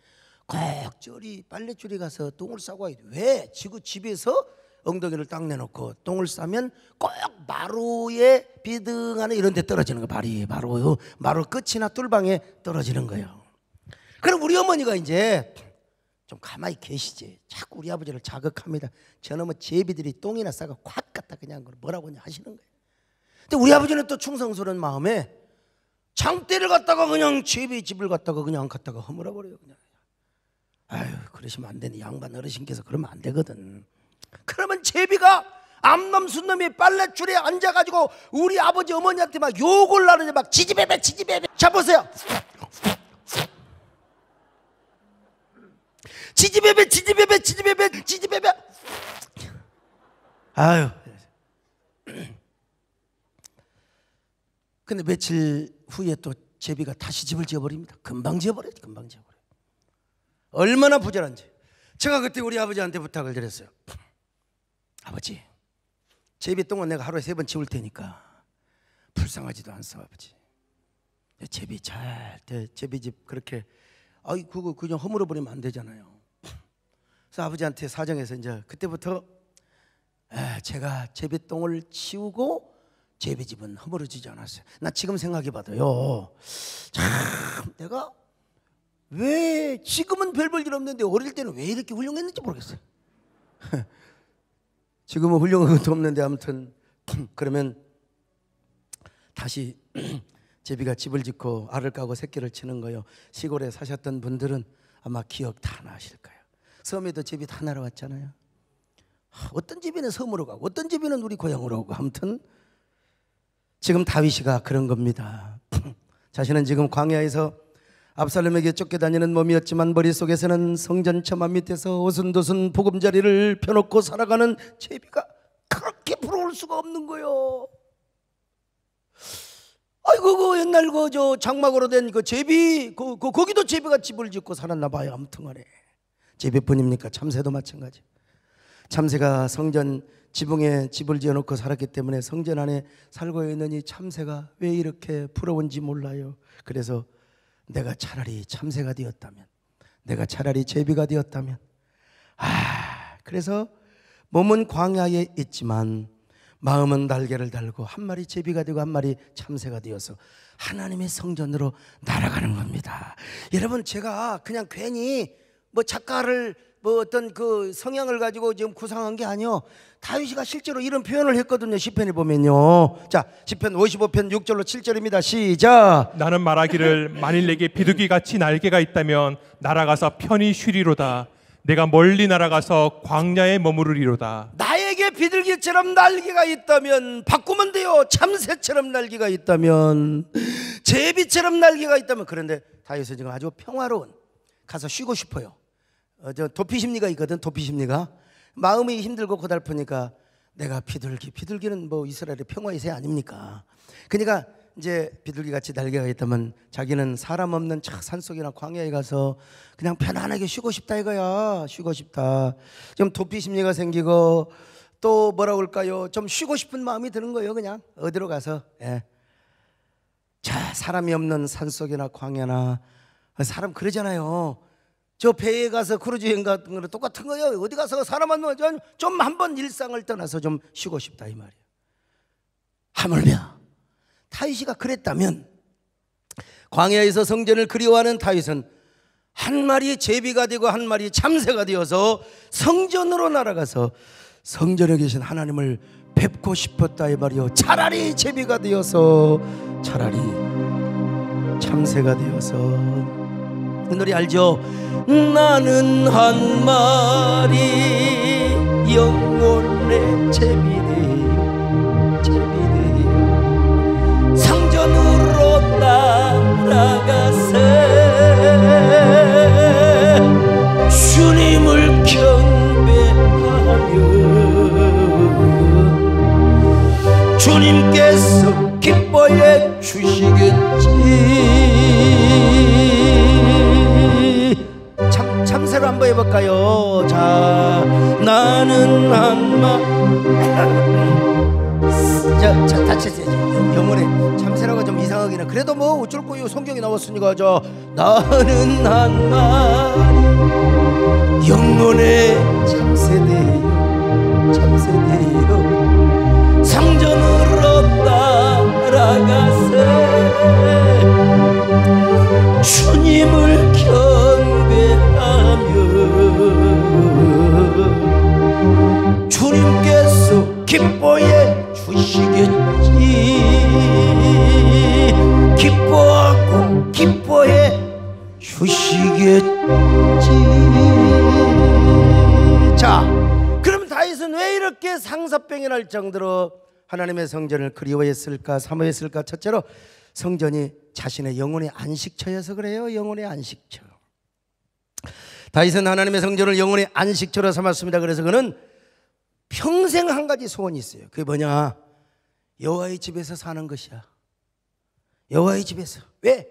꼭 저리 빨래줄이 가서 똥을 싸고 와야 돼. 왜? 지구 집에서 엉덩이를 딱 내놓고 똥을 싸면 꼭 마루에 비등하는 이런 데 떨어지는 거예요. 마루 끝이나 뚫방에 떨어지는 거예요. 그럼 우리 어머니가 이제 좀 가만히 계시지. 자꾸 우리 아버지를 자극합니다. 저놈의 제비들이 똥이나 싸가 확 갖다 그냥 뭐라고 하시는 거예요. 근데 우리 아버지는 또 충성스러운 마음에 장대를 갖다가 그냥 제비 집을 갖다가 그냥 갖다가 허물어 버려요. 그냥. 아유 그러시면 안 되니, 양반 어르신께서 그러면 안 되거든. 그러면 제비가 암놈순놈이 빨랫줄에 앉아가지고 우리 아버지 어머니한테 막 욕을 나르는데 막 지지배배 자 보세요. 지지배배 아유. 근데 며칠 후에 또 제비가 다시 집을 지어버립니다. 금방 지어버려요. 얼마나 부자란지. 제가 그때 우리 아버지한테 부탁을 드렸어요. 아버지 제비똥은 내가 하루에 3번 치울 테니까 불쌍하지도 않소 아버지. 제비집 그렇게 그거 그냥 허물어 버리면 안 되잖아요. 그래서 아버지한테 사정해서 이제 그때부터 제가 제비똥을 치우고 제비집은 허물어지지 않았어요. 나 지금 생각해봐도요, 참 내가 왜 지금은 별 볼 일 없는데 어릴 때는 왜 이렇게 훌륭했는지 모르겠어요. 지금은 훌륭한 것도 없는데 아무튼 그러면 다시 제비가 집을 짓고 알을 까고 새끼를 치는 거요. 시골에 사셨던 분들은 아마 기억 다 나실 거예요. 섬에도 제비 다 날아왔잖아요. 어떤 제비는 섬으로 가고 어떤 제비는 우리 고향으로 오고, 아무튼 지금 다윗이가 그런 겁니다. 자신은 지금 광야에서 압살롬에게 쫓겨다니는 몸이었지만 머릿속에서는 성전 처마 밑에서 오순도순 보금자리를 펴놓고 살아가는 제비가 그렇게 부러울 수가 없는 거요. 아이고 그 옛날 저 장막으로 된 그 제비 거기도 제비가 집을 짓고 살았나 봐요. 아무튼간에 제비뿐입니까? 참새도 마찬가지. 참새가 성전 지붕에 집을 지어놓고 살았기 때문에 성전 안에 살고 있는 이 참새가 왜 이렇게 부러운지 몰라요. 그래서 내가 차라리 참새가 되었다면, 내가 차라리 제비가 되었다면, 그래서 몸은 광야에 있지만 마음은 날개를 달고 한 마리 제비가 되고 한 마리 참새가 되어서 하나님의 성전으로 날아가는 겁니다. 여러분 제가 그냥 괜히 뭐 작가를 뭐 어떤 그 성향을 가지고 지금 구상한 게 아니요. 다윗이가 실제로 이런 표현을 했거든요. 시편에 보면요. 자, 시편 55편 6절로 7절입니다. 시작. 나는 말하기를 만일 내게 비둘기같이 날개가 있다면 날아가서 편히 쉬리로다. 내가 멀리 날아가서 광야에 머무르리로다. 나에게 너에게 비둘기처럼 날개가 있다면 바꾸면 돼요. 참새처럼 날개가 있다면, 제비처럼 날개가 있다면. 그런데 다윗은 지금 아주 평화로운, 가서 쉬고 싶어요. 저 도피 심리가 있거든. 도피 심리가 마음이 힘들고 고달프니까 내가 비둘기는 뭐 이스라엘의 평화의 새 아닙니까? 그러니까 이제 비둘기같이 날개가 있다면 자기는 사람 없는 산속이나 광야에 가서 그냥 편안하게 쉬고 싶다 이거야. 쉬고 싶다. 좀 도피 심리가 생기고 또 뭐라고 할까요? 좀 쉬고 싶은 마음이 드는 거예요. 그냥 어디로 가서. 예. 자, 사람이 없는 산속이나 광야나, 사람 그러잖아요. 저 배에 가서 크루즈 여행 같은 거는 똑같은 거예요. 어디 가서 사람 만나면 좀 한번 일상을 떠나서 좀 쉬고 싶다 이 말이에요. 하물며 다윗이가 그랬다면, 광야에서 성전을 그리워하는 다윗은 한 마리 제비가 되고 한 마리 참새가 되어서 성전으로 날아가서 성전에 계신 하나님을 뵙고 싶었다 이 말이요. 차라리 제비가 되어서, 차라리 참새가 되어서. 그 노래 알죠? 나는 한 마리 영혼의 제비되어, 제비되어 성전으로 따라가세 주님을 경배하며 주님께서 기뻐해 주시겠지. 참새로 한번 해볼까요? 자, 나는 한마 다시 영혼에 참새라고 좀 이상하긴 해. 그래도 뭐 어쩔 거예요. 성경이 나왔으니까. 저 나는 한 마리 영혼의 참새되어, 참새되어 성전으로 따라가세 주님을 경배하며 주님께서 기뻐해 주시겠지. 기뻐하고 기뻐해 주시겠지. 자, 그럼 다윗은 왜 이렇게 상사병이 날 정도로 하나님의 성전을 그리워했을까, 사모했을까? 첫째로 성전이 자신의 영혼의 안식처여서 그래요. 영혼의 안식처. 다윗은 하나님의 성전을 영혼의 안식처로 삼았습니다. 그래서 그는 평생 한 가지 소원이 있어요. 그게 뭐냐? 여호와의 집에서 사는 것이야. 여호와의 집에서. 왜?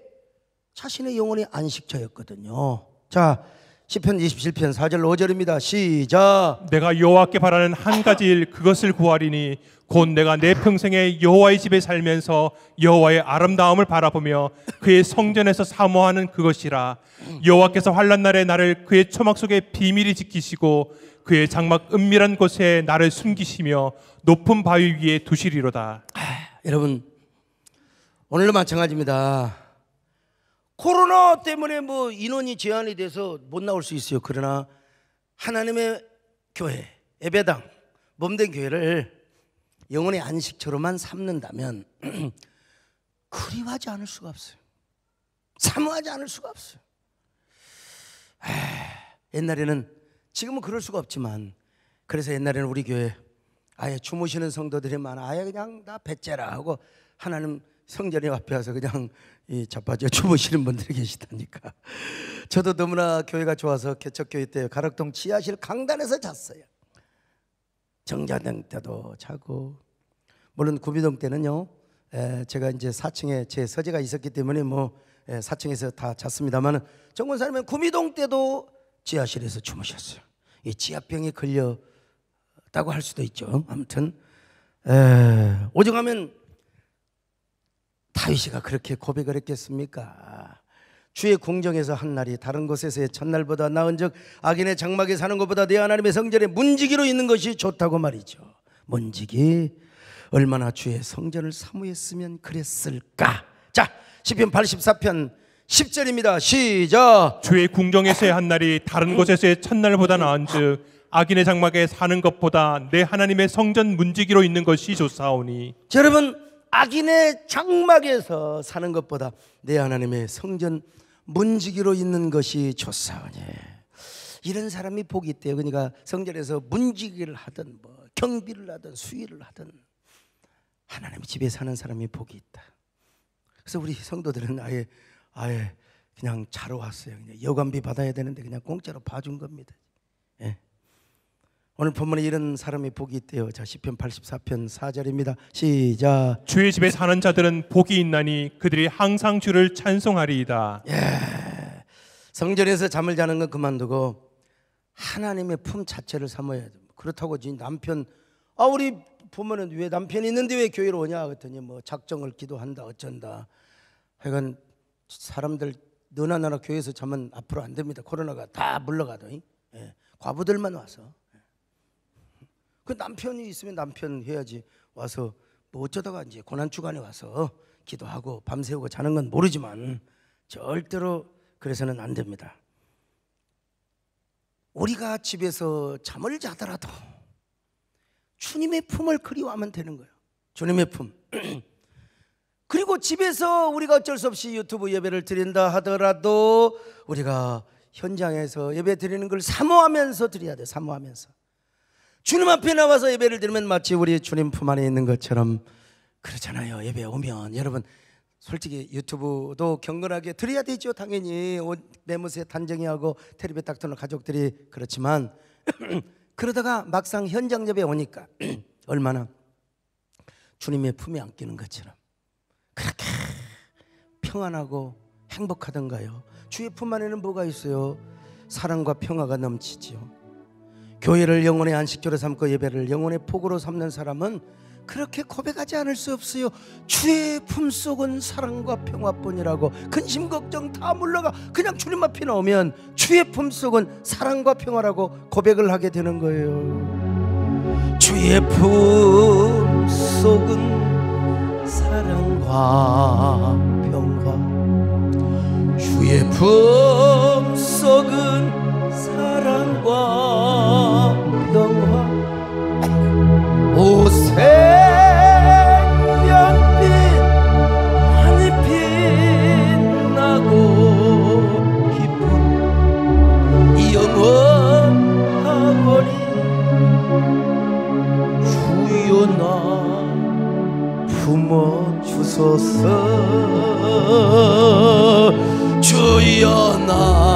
자신의 영혼의 안식처였거든요. 자, 시편 27편 4절 5절입니다. 시작. 내가 여호와께 바라는 한 가지 일, 그것을 구하리니 곧 내가 내 평생에 여호와의 집에 살면서 여호와의 아름다움을 바라보며 그의 성전에서 사모하는 그것이라. 여호와께서 환난 날에 나를 그의 초막 속에 비밀히 지키시고 그의 장막 은밀한 곳에 나를 숨기시며 높은 바위 위에 두시리로다. 여러분, 오늘도 마찬가지입니다. 코로나 때문에 뭐 인원이 제한이 돼서 못 나올 수 있어요. 그러나 하나님의 교회, 예배당, 몸된 교회를 영혼의 안식처로만 삼는다면 그리워하지 않을 수가 없어요. 사모하지 않을 수가 없어요. 옛날에는, 지금은 그럴 수가 없지만, 그래서 옛날에는 우리 교회 아예 주무시는 성도들이 많아. 아예 그냥 다 배째라 하고 하나님 성전에 앞에 와서 그냥 자빠져 주무시는 분들이 계시다니까. 저도 너무나 교회가 좋아서 개척교회 때 가락동 지하실 강단에서 잤어요. 정자등 때도 자고, 물론 구미동 때는요, 제가 이제 4층에 제 서재가 있었기 때문에 뭐 4층에서 다 잤습니다만, 정권사님은 구미동 때도 지하실에서 주무셨어요. 이 지하병에 걸렸다고 할 수도 있죠. 아무튼 오죽하면 다윗이가 그렇게 고백을 했겠습니까? 주의 궁정에서 한 날이 다른 곳에서의 첫날보다 나은즉 악인의 장막에 사는 것보다 내 하나님의 성전에 문지기로 있는 것이 좋다고 말이죠. 문지기, 얼마나 주의 성전을 사모했으면 그랬을까. 자, 시편 84편 10절입니다. 시작. 주의 궁정에서의 한 날이 다른 곳에서의 첫날보다 나은즉 악인의 장막에 사는 것보다 내 하나님의 성전 문지기로 있는 것이 좋사오니. 자, 여러분, 악인의 장막에서 사는 것보다 내 하나님의 성전 문지기로 있는 것이 좋사오니. 이런 사람이 복이 있대요. 그러니까 성전에서 문지기를 하든 뭐 경비를 하든 수의를 하든 하나님 집에 사는 사람이 복이 있다. 그래서 우리 성도들은 아예 그냥 자러 왔어요. 그냥 여관비 받아야 되는데 그냥 공짜로 봐준 겁니다. 예. 오늘 본문에 이런 사람이 복이 있대요. 자, 시편 84편 4절입니다. 시작. 주의 집에 사는 자들은 복이 있나니 그들이 항상 주를 찬송하리이다. 예. 성전에서 잠을 자는 건 그만두고 하나님의 품 자체를 삼아야 돼. 그렇다고 지 남편 우리 부모는 왜 남편이 있는데 왜 교회로 오냐 그랬더니 뭐 작정을 기도한다 어쩐다. 하여간 사람들 너나 나나 교회에서 자면 앞으로 안 됩니다. 코로나가 다 물러가도. 예. 과부들만 와서. 그 남편이 있으면 남편 해야지. 와서 뭐 어쩌다가 이제 고난 주간에 와서 기도하고 밤새우고 자는 건 모르지만 절대로 그래서는 안 됩니다. 우리가 집에서 잠을 자더라도 주님의 품을 그리워하면 되는 거예요. 주님의 품. 그리고 집에서 우리가 어쩔 수 없이 유튜브 예배를 드린다 하더라도 우리가 현장에서 예배 드리는 걸 사모하면서 드려야 돼. 사모하면서. 주님 앞에 나와서 예배를 드리면 마치 우리 주님 품 안에 있는 것처럼 그렇잖아요. 예배 오면 여러분 솔직히 유튜브도 경건하게 드려야 되죠. 당연히 매무새 단정히 하고 텔레비 딱 트는 가족들이 그렇지만 그러다가 막상 현장 예배 오니까 얼마나 주님의 품에 안기는 것처럼 그렇게 평안하고 행복하던가요. 주의 품 안에는 뭐가 있어요? 사랑과 평화가 넘치지요. 교회를 영혼의 안식처로 삼고 예배를 영혼의 폭으로 삼는 사람은 그렇게 고백하지 않을 수 없어요. 주의 품속은 사랑과 평화뿐이라고. 근심 걱정 다 물러가 그냥 주님 앞에 나오면 주의 품속은 사랑과 평화라고 고백을 하게 되는 거예요. 주의 품속은 사랑과 평화. 주의 품속은 사랑과 평화. 오 생명빛 하늘 빛나고 기쁨 영원하오니 주여 나 품어주소서. 주여 나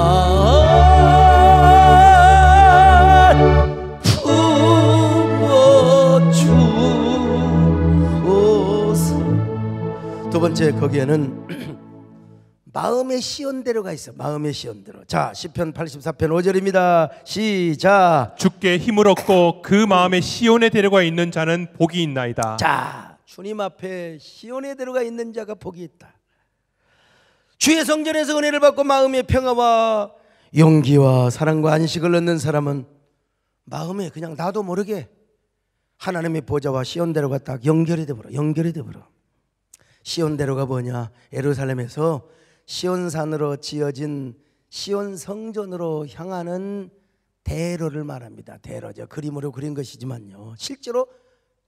두 번째 거기에는 마음의 시온대로가 있어. 마음의 시온대로. 자, 시편 84편 5절입니다. 시작. 주께 힘을 얻고 그 마음에 시온의 대로가 있는 자는 복이 있나이다. 자, 주님 앞에 시온의 대로가 있는 자가 복이 있다. 주의 성전에서 은혜를 받고 마음의 평화와 용기와 사랑과 안식을 얻는 사람은 마음에 그냥 나도 모르게 하나님의 보좌와 시온대로가 딱 연결이 되버려. 연결이 되버려. 시온대로가 뭐냐? 예루살렘에서 시온산으로 지어진 시온 성전으로 향하는 대로를 말합니다. 대로죠. 그림으로 그린 것이지만요. 실제로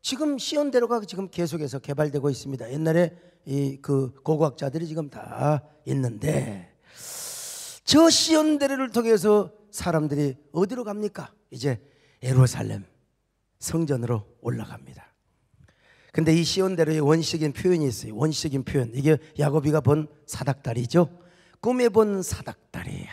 지금 시온대로가 지금 계속해서 개발되고 있습니다. 옛날에 그 고고학자들이 지금 다 있는데 저 시온대로를 통해서 사람들이 어디로 갑니까? 이제 예루살렘 성전으로 올라갑니다. 근데 이 시온대로의 원시적인 표현이 있어요. 원시적인 표현. 이게 야고비가 본 사닥다리죠. 꿈에 본 사닥다리.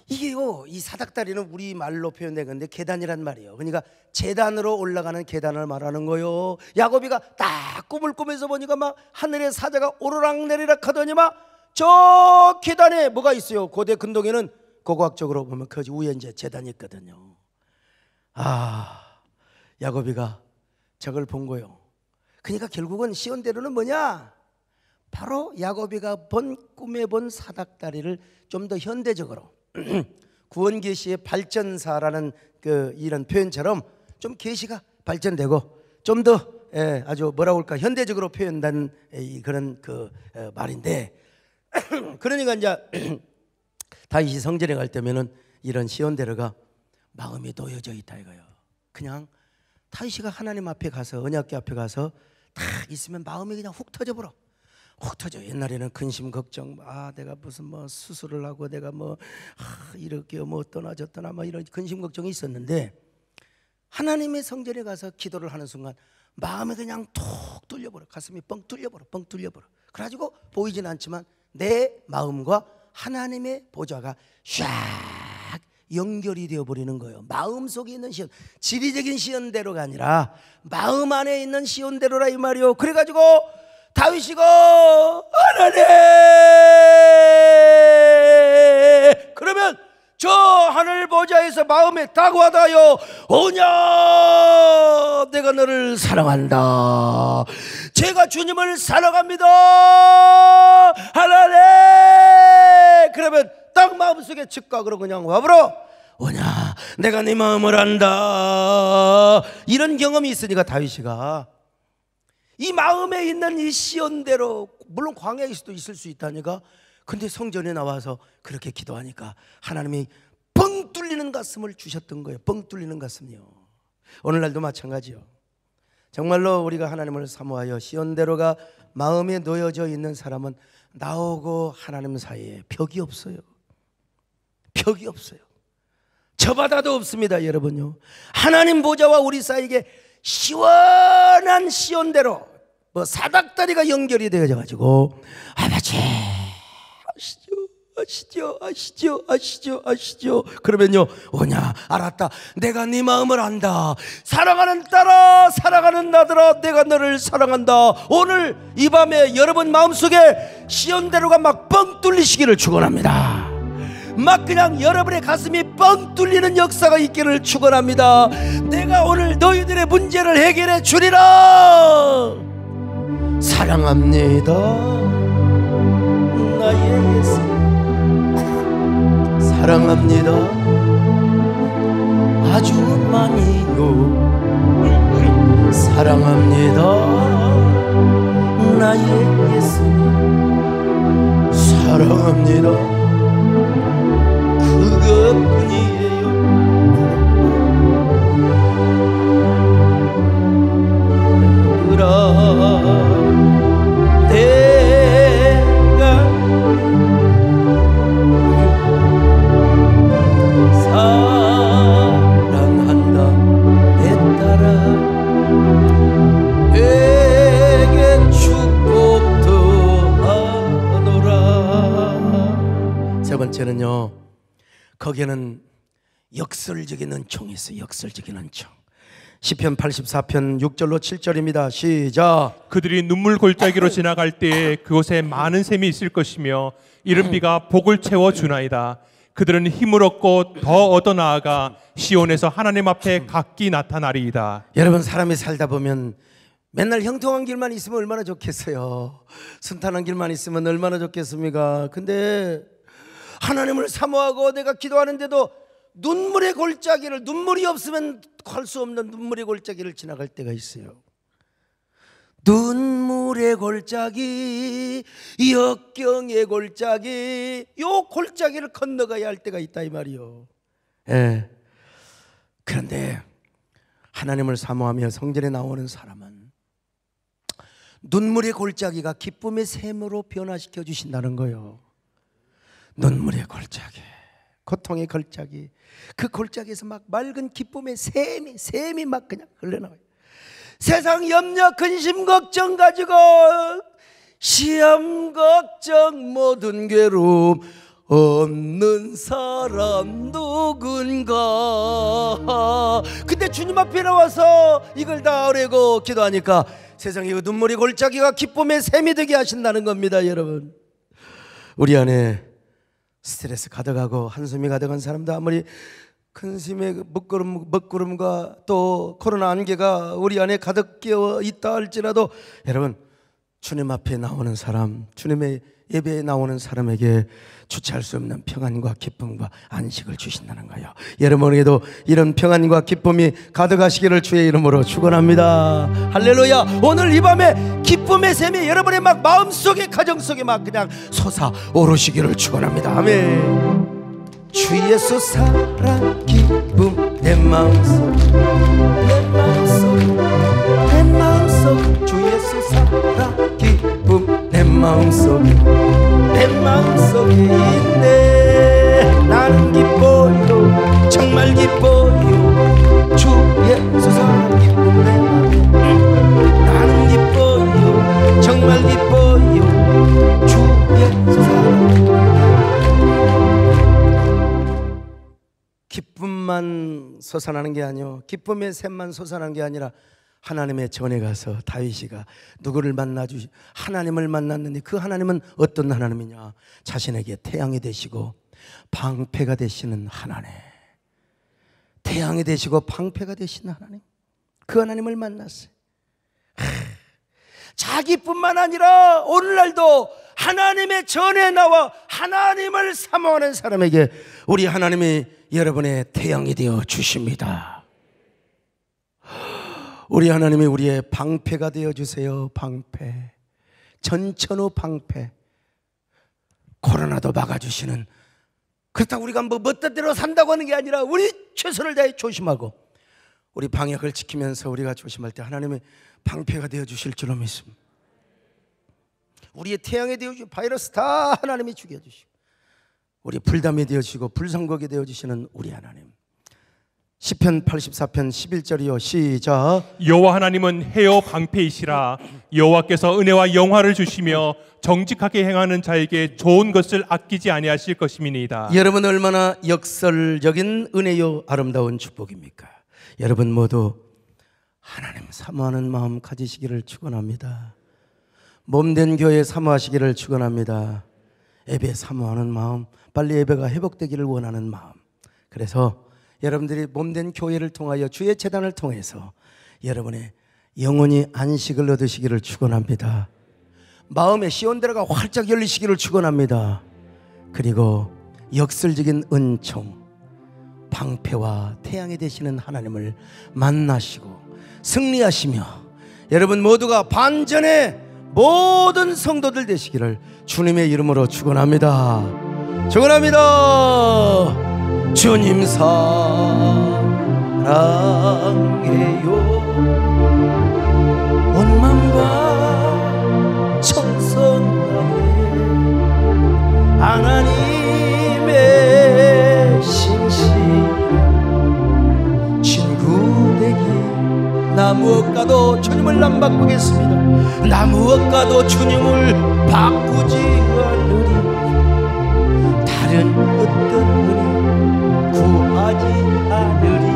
이게요, 이 사닥다리는 우리 말로 표현된 건데 계단이란 말이에요. 그러니까 제단으로 올라가는 계단을 말하는 거요. 야고비가 딱 꿈을 꾸면서 보니까 막 하늘에 사자가 오르락내리락 하더니 막 저 계단에 뭐가 있어요. 고대 근동에는 고고학적으로 보면 그 위에 이제 제단이 있거든요. 야고비가 저걸 본 거예요. 그러니까 결국은 시온대로는 뭐냐? 바로 야고비가 본 꿈에 본 사닥다리를 좀 더 현대적으로 구원 계시의 발전사라는 이런 표현처럼 좀 계시가 발전되고 좀 더 아주 뭐라고 할까 현대적으로 표현된 그런 말인데 그러니까 이제 다윗이 성전에 갈 때면은 이런 시온대로가 마음이 놓여져 있다 이거예요. 그냥 다윗이가 하나님 앞에 가서 언약궤 앞에 가서 딱 있으면 마음이 그냥 훅 터져버려. 흩어져. 옛날에는 근심 걱정, 내가 무슨 수술을 하고 내가 이렇게 어떠나 저떠나 이런 근심 걱정이 있었는데, 하나님의 성전에 가서 기도를 하는 순간 마음이 그냥 톡 뚫려버려. 가슴이 뻥 뚫려버려. 그래가지고 보이진 않지만 내 마음과 하나님의 보좌가 샥 연결이 되어버리는 거예요. 마음속에 있는 시온, 지리적인 시온대로가 아니라 마음 안에 있는 시온대로라 이 말이요. 그래가지고 다윗이가 하나님, 그러면 저 하늘 보좌에서 마음에 다가와다요, 오냐 내가 너를 사랑한다, 제가 주님을 사랑합니다 하나님. 그러면 딱 마음속에 즉각으로 그냥 와버려. 오냐 내가 네 마음을 안다. 이런 경험이 있으니까 다윗이가 이 마음에 있는 이 시온대로, 물론 광야일 수도 있을 수 있다니까, 근데 성전에 나와서 그렇게 기도하니까 하나님이 뻥 뚫리는 가슴을 주셨던 거예요. 뻥 뚫리는 가슴이요. 오늘날도 마찬가지요. 정말로 우리가 하나님을 사모하여 시온대로가 마음에 놓여져 있는 사람은 나오고 하나님 사이에 벽이 없어요. 벽이 없어요. 저 바다도 없습니다. 여러분요, 하나님 보좌와 우리 사이에 시원한 시온대로 사닥다리가 연결이 되어져 가지고, 아버지 아시죠? 그러면요, 오냐 알았다, 내가 네 마음을 안다, 사랑하는 딸아, 사랑하는 나들아, 내가 너를 사랑한다. 오늘 이 밤에 여러분 마음속에 시온대로가 막 뻥 뚫리시기를 축원합니다. 막 그냥 여러분의 가슴이 뻥 뚫리는 역사가 있기를 축원합니다. 내가 오늘 너희들의 문제를 해결해 주리라. 사랑합니다 나의 예수, 사랑합니다 아주 많이요, 사랑합니다 나의 예수님, 사랑합니다 그것뿐이에요. 내가 사랑한다 내 딸아, 내게 축복도 하노라. 세 번째는요, 거기에는 역설적인 은총이 있어요. 역설적인 은총. 시편 84편 6절로 7절입니다. 시작. 그들이 눈물 골짜기로 지나갈 때에 그곳에 많은 샘이 있을 것이며 이른 비가 복을 채워 주나이다. 그들은 힘을 얻고 더 얻어 나아가 시온에서 하나님 앞에 각기 나타나리이다. 여러분, 사람이 살다 보면 맨날 형통한 길만 있으면 얼마나 좋겠어요. 순탄한 길만 있으면 얼마나 좋겠습니까? 근데 하나님을 사모하고 내가 기도하는데도 눈물의 골짜기를, 눈물이 없으면 갈 수 없는 눈물의 골짜기를 지나갈 때가 있어요. 눈물의 골짜기, 역경의 골짜기, 요 골짜기를 건너가야 할 때가 있다 이 말이요. 예. 그런데 하나님을 사모하며 성전에 나오는 사람은 눈물의 골짜기가 기쁨의 샘으로 변화시켜 주신다는 거예요. 눈물의 골짜기, 고통의 골짜기, 그 골짜기에서 막 맑은 기쁨의 샘이 막 그냥 흘러나와요. 세상 염려, 근심, 걱정 가지고 시험, 걱정, 모든 괴로움 없는 사람 누군가. 근데 주님 앞에 나와서 이걸 다 아뢰고 기도하니까 세상에 그 눈물의 골짜기가 기쁨의 샘이 되게 하신다는 겁니다. 여러분, 우리 안에 스트레스 가득하고 한숨이 가득한 사람도 아무리 근심의 먹구름과 또 코로나 안개가 우리 안에 가득 끼어 있다 할지라도, 여러분, 주님 앞에 나오는 사람, 주님의 예배에 나오는 사람에게 주체할 수 없는 평안과 기쁨과 안식을 주신다는 거예요. 여러분에게도 이런 평안과 기쁨이 가득하시기를 주의 이름으로 축원합니다. 할렐루야. 오늘 이 밤에 기쁨의 샘이 여러분의 막 마음속에, 가정속에 막 그냥 솟아오르시기를 축원합니다. 아멘. 주 예수 사랑 기쁨 내 마음속, 내 마음속, 내 마음속, 주 예수 사랑 기쁨 내 마음속. 마음속에 있네. 나는 기뻐요 정말 기뻐요 주의 솟아난 기쁨 내 맘에. 나는 기뻐요 정말 기뻐요 주의 솟아난 기쁨만 솟아나는 게 아니요 기쁨의 샘만 솟아나는 게 아니라 하나님의 전에 가서 다윗이가 누구를 하나님을 만났는데 그 하나님은 어떤 하나님이냐? 자신에게 태양이 되시고 방패가 되시는 하나님, 태양이 되시고 방패가 되시는 하나님, 그 하나님을 만났어요. 자기뿐만 아니라 오늘날도 하나님의 전에 나와 하나님을 사모하는 사람에게 우리 하나님이 여러분의 태양이 되어 주십니다. 우리 하나님이 우리의 방패가 되어주세요. 방패, 전천후 방패. 코로나도 막아주시는, 그렇다고 우리가 뭐 멋대로 산다고 하는 게 아니라 우리 최선을 다해 조심하고 우리 방역을 지키면서 우리가 조심할 때 하나님의 방패가 되어주실 줄로 믿습니다. 우리의 태양이 되어주시고 바이러스 다 하나님이 죽여주시고 우리 불담이 되어주시고 불성곡이 되어주시는 우리 하나님. 시편 84편 11절이요 시작. 여호와 하나님은 해요 방패이시라. 여호와께서 은혜와 영화를 주시며 정직하게 행하는 자에게 좋은 것을 아끼지 아니하실 것임이니이다. 여러분 얼마나 역설적인 은혜요 아름다운 축복입니까? 여러분 모두 하나님 사모하는 마음 가지시기를 축원합니다. 몸된 교회 사모하시기를 축원합니다. 예배 사모하는 마음, 빨리 예배가 회복되기를 원하는 마음. 그래서 여러분들이 몸된 교회를 통하여 주의 재단을 통해서 여러분의 영혼이 안식을 얻으시기를 축원합니다. 마음의 시온대로가 활짝 열리시기를 축원합니다. 그리고 역설적인 은총, 방패와 태양이 되시는 하나님을 만나시고 승리하시며 여러분 모두가 반전의 모든 성도들 되시기를 주님의 이름으로 축원합니다. 축원합니다. 주님 사랑해요. 온 맘과 정성 다해 하나님의 신실한 친구 되기. 나 무엇과도 주님을 안 바꾸겠습니다. 나 무엇과도 주님을 바꾸지 않으리. 다른 어떤 분이 구하지 않으리.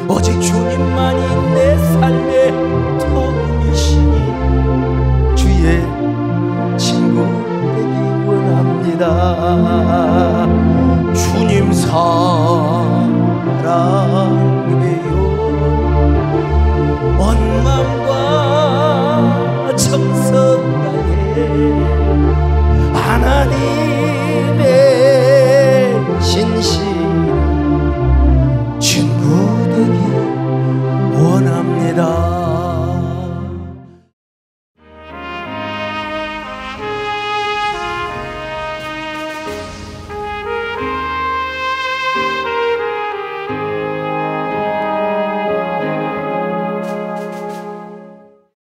오직 주님만이 내 삶의 도움이시니 주의 친구 되기 원합니다.